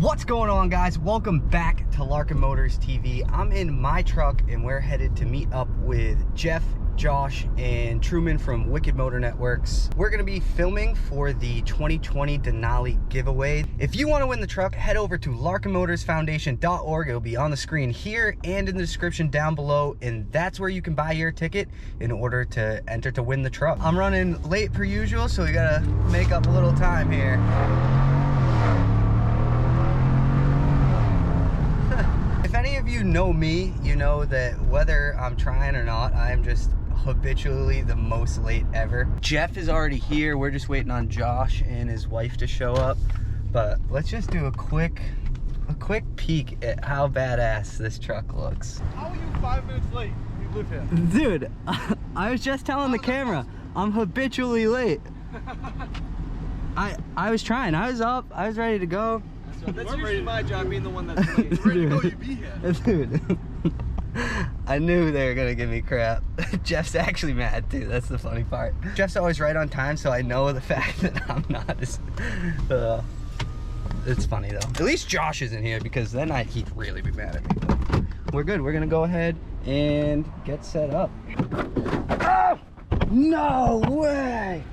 What's going on, guys? Welcome back to Larkin Motors TV. I'm in my truck and we're headed to meet up with Jeff, Josh, and Truman from Wicked Motor Networks. We're gonna be filming for the 2020 Denali giveaway. If you want to win the truck, head over to larkinmotorsfoundation.org. It'll be on the screen here and in the description down below, and that's where you can buy your ticket in order to enter to win the truck. I'm running late per usual, so we gotta make up a little time here. If any of you know me, you know that whether I'm trying or not, I'm just habitually the most late ever. Jeff is already here. We're just waiting on Josh and his wife to show up. But let's just do a quick peek at how badass this truck looks. How are you 5 minutes late? You live here. Dude, I was just telling the camera, I'm habitually late. I was trying. I was up. I was ready to go. That's usually my job, being the one that's late. Ready to go, you be here. Dude, I knew they were gonna give me crap. Jeff's actually mad too. That's the funny part. Jeff's always right on time, so I know the fact that I'm not. It's funny though. At least Josh isn't here, because then he'd really be mad at me. But we're good. We're gonna go ahead and get set up. Oh! No way!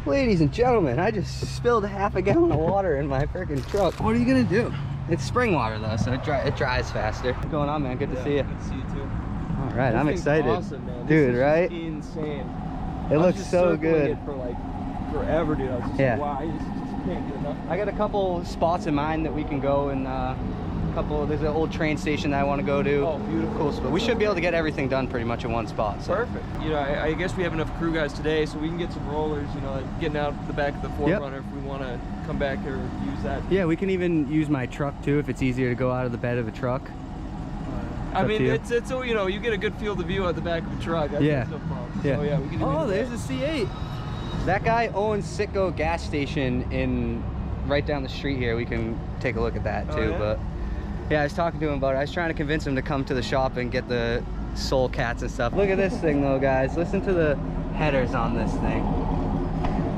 Ladies and gentlemen, I just spilled half a gallon of water in my freaking truck. What are you gonna do? It's spring water though, so it dries faster. What's going on, man? Good to see you. Good to see you too. All right, I'm excited. Awesome, man. Dude, this is right? Insane. It looks so good. It for like forever, dude. I was just like, wow, I just can't get enough. I got a couple spots in mind that we can go, and there's an old train station that I want to go to. Oh, beautiful. Cool spot. We should be able to get everything done pretty much in one spot. So. Perfect. You know, I guess we have enough crew guys today, so we can get some rollers, you know, like getting out the back of the Forerunner if we want to come back or use that. Yeah, we can even use my truck too if it's easier to go out of the bed of a truck. I mean, it's you know, you get a good field of view at the back of a truck. That's no problem. Yeah. So, yeah, we can oh, there's a C8. That guy owns Citgo gas station right down the street here. We can take a look at that too. Yeah? But yeah, I was talking to him about it. I was trying to convince him to come to the shop and get the soul cats and stuff. Look at this thing though, guys. Listen to the headers on this thing.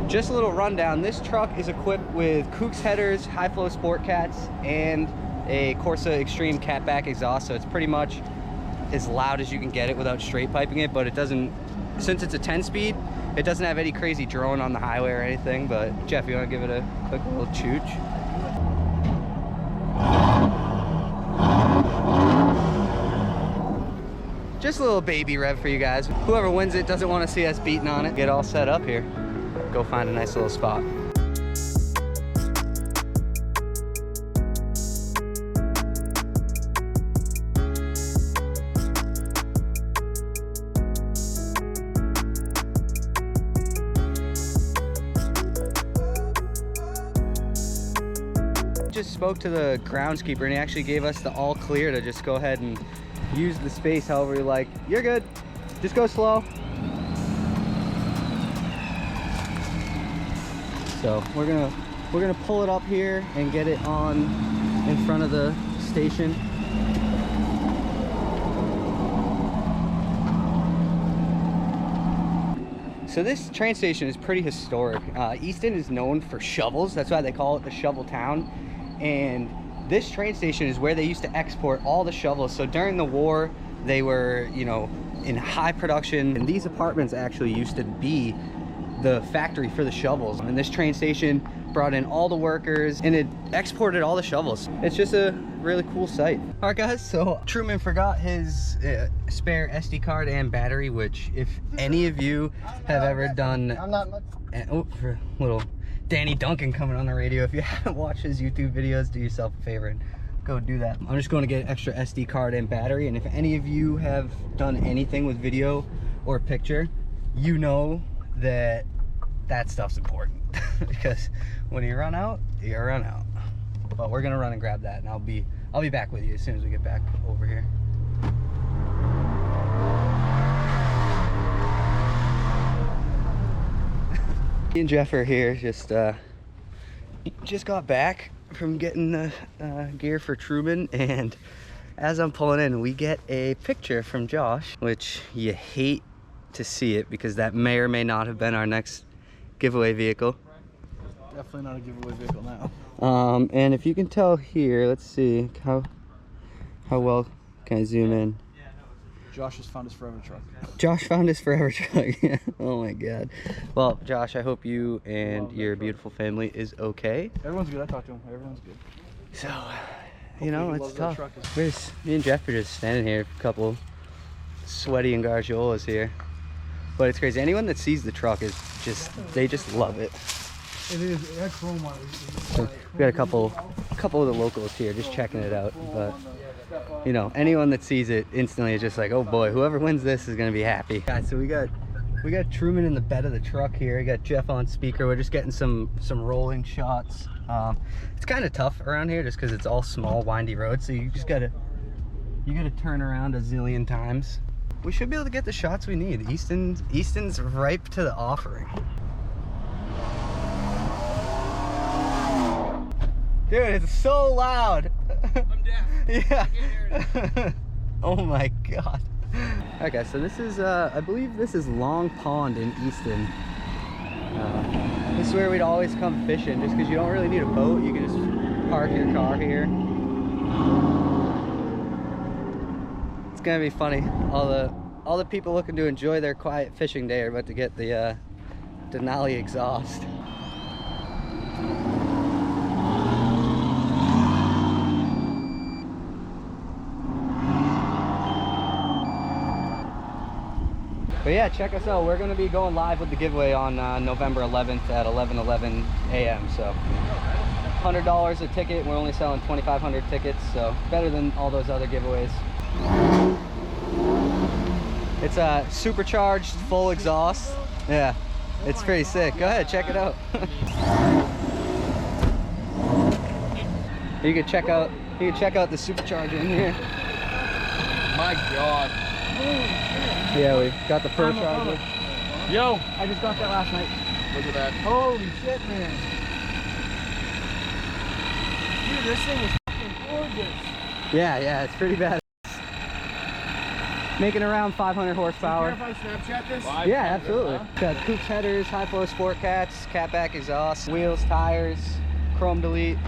Just a little rundown. This truck is equipped with Kooks headers, high flow sport cats, and a Corsa Extreme catback exhaust. So it's pretty much as loud as you can get it without straight piping it, but it doesn't, since it's a 10-speed, it doesn't have any crazy drone on the highway or anything. But Jeff, you want to give it a quick little chooch? Just a little baby rev for you guys. Whoever wins it doesn't want to see us beating on it. Get all set up here. Go find a nice little spot. Just spoke to the groundskeeper and he actually gave us the all clear to just go ahead and use the space however you like. You're good. Just go slow. So we're gonna pull it up here and get it on in front of the station. So this train station is pretty historic. Easton is known for shovels. That's why they call it the shovel town. And this train station is where they used to export all the shovels. So during the war, they were, you know, in high production. And these apartments actually used to be the factory for the shovels. And this train station brought in all the workers and it exported all the shovels. It's just a really cool site. All right, guys, so Truman forgot his spare SD card and battery, which if any of you have ever done, oh, for a little Danny Duncan coming on the radio. If you haven't watched his YouTube videos, do yourself a favor and go do that. I'm just going to get an extra SD card and battery, and if any of you have done anything with video or picture, you know that stuff's important because when you run out, you run out. But we're gonna run and grab that, and I'll be back with you as soon as we get back over here. Me and Jeff are here, just got back from getting the gear for Truman, and as I'm pulling in, we get a picture from Josh, which you hate to see it because that may or may not have been our next giveaway vehicle. Definitely not a giveaway vehicle now. And if you can tell here, let's see how well can I zoom in. Josh has found his forever truck. Josh found his forever truck. Yeah. Oh my God. Well, Josh, I hope you and your beautiful family is okay. Everyone's good. I talked to him. Everyone's good. So, you know, it's tough. Me and Jeff are just standing here, a couple sweaty and gargiolas here. But it's crazy. Anyone that sees the truck is just, they just love it. It is. It had chrome on it. So we got a couple of the locals here just checking it out. But, you know, anyone that sees it instantly is just like, oh boy, whoever wins this is gonna be happy. Guys, so we got Truman in the bed of the truck here. We got Jeff on speaker. We're just getting some rolling shots. It's kind of tough around here just because it's all small, windy roads. So you gotta turn around a zillion times. We should be able to get the shots we need. Easton's ripe to the offering. Dude, it's so loud. I'm deaf. Yeah. I can't hear it. Oh my God. Alright guys, so this is, I believe this is Long Pond in Easton. This is where we'd always come fishing just because you don't really need a boat. You can just park your car here. It's gonna be funny. All the people looking to enjoy their quiet fishing day are about to get the Denali exhaust. But yeah, check us out. We're going to be going live with the giveaway on November 11th at 11:11 a.m. So $100 a ticket. We're only selling 2,500 tickets, so better than all those other giveaways. It's a supercharged full exhaust. Yeah, it's pretty sick. Go ahead, check it out. You can check out the supercharger in here. My God. Yeah, we got the Pro Charger. Yo, I just got that last night. look at that. Holy shit, man. Dude, this thing is fucking gorgeous. Yeah, it's pretty bad. Making around 500 horsepower. Care if I Snapchat this? Yeah, absolutely. Got Coupe headers, high flow sport cats, catback exhaust, wheels, tires, chrome delete.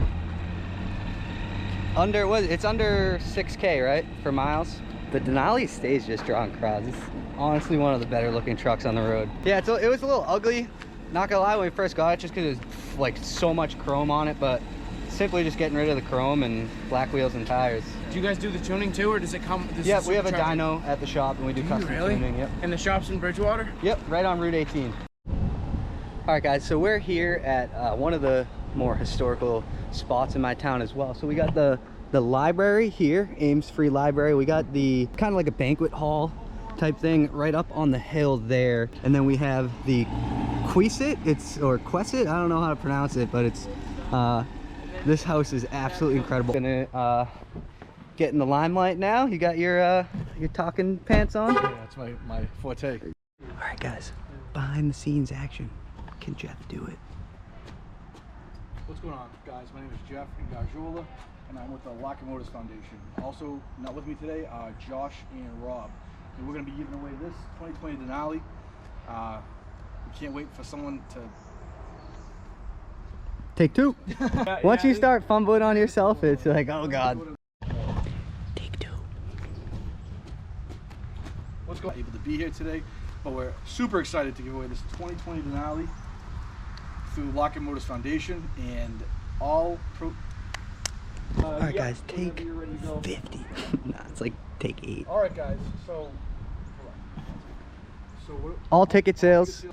It's under 6K, right, for miles? The Denali stays just drawing crowds. It's honestly one of the better looking trucks on the road. Yeah, it was a little ugly, not gonna lie, when we first got it, just because there's like so much chrome on it, but simply just getting rid of the chrome and black wheels and tires. Do you guys do the tuning too, or does it come? Yeah, we have a dyno at the shop and we do custom tuning. Yep. And the shop's in Bridgewater? Yep, right on Route 18. All right, guys, so we're here at one of the more historical spots in my town as well. So we got the library here, Ames Free Library. We got the kind of like a banquet hall type thing right up on the hill there. And then we have the Quesit, or Quesit, I don't know how to pronounce it, but it's, this house is absolutely incredible. Gonna get in the limelight now. You got your talking pants on? Yeah, that's my forte. All right, guys, behind the scenes action. Can Jeff do it? What's going on, guys? My name is Jeff Gargiola, and I'm with the Lock & Motors Foundation. Also, not with me today, Josh and Rob. And we're going to be giving away this 2020 Denali. We can't wait for someone to... Take two. Once you start fumbling on yourself, it's like, oh God. Take two. What's going on? Able to be here today, but we're super excited to give away this 2020 Denali through Lock & Motors Foundation, and all Alright guys, take 50. Nah, it's like take 8. All right, guys. So All ticket sales.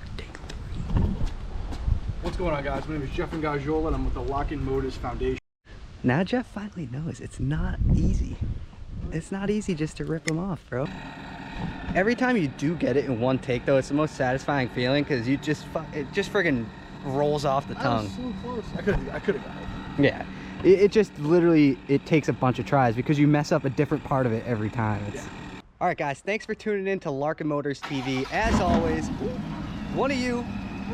what's going on, guys? My name is Jeff Gargiola, and I'm with the Lock & Motors Foundation. Now Jeff finally knows it's not easy. It's not easy just to rip them off, bro. Every time you do get it in one take, though, it's the most satisfying feeling because it just friggin' rolls off the tongue. So close. I could have got it. Yeah, it just literally, it takes a bunch of tries because you mess up a different part of it every time. All right, guys, thanks for tuning in to Larkin Motors TV. As always, one of you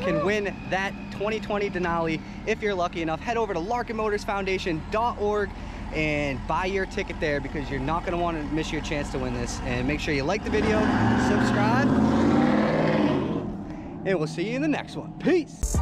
can win that 2020 Denali. If you're lucky enough, head over to larkinmotorsfoundation.org and buy your ticket there because you're not gonna want to miss your chance to win this. And make sure you like the video, subscribe, and we'll see you in the next one. Peace.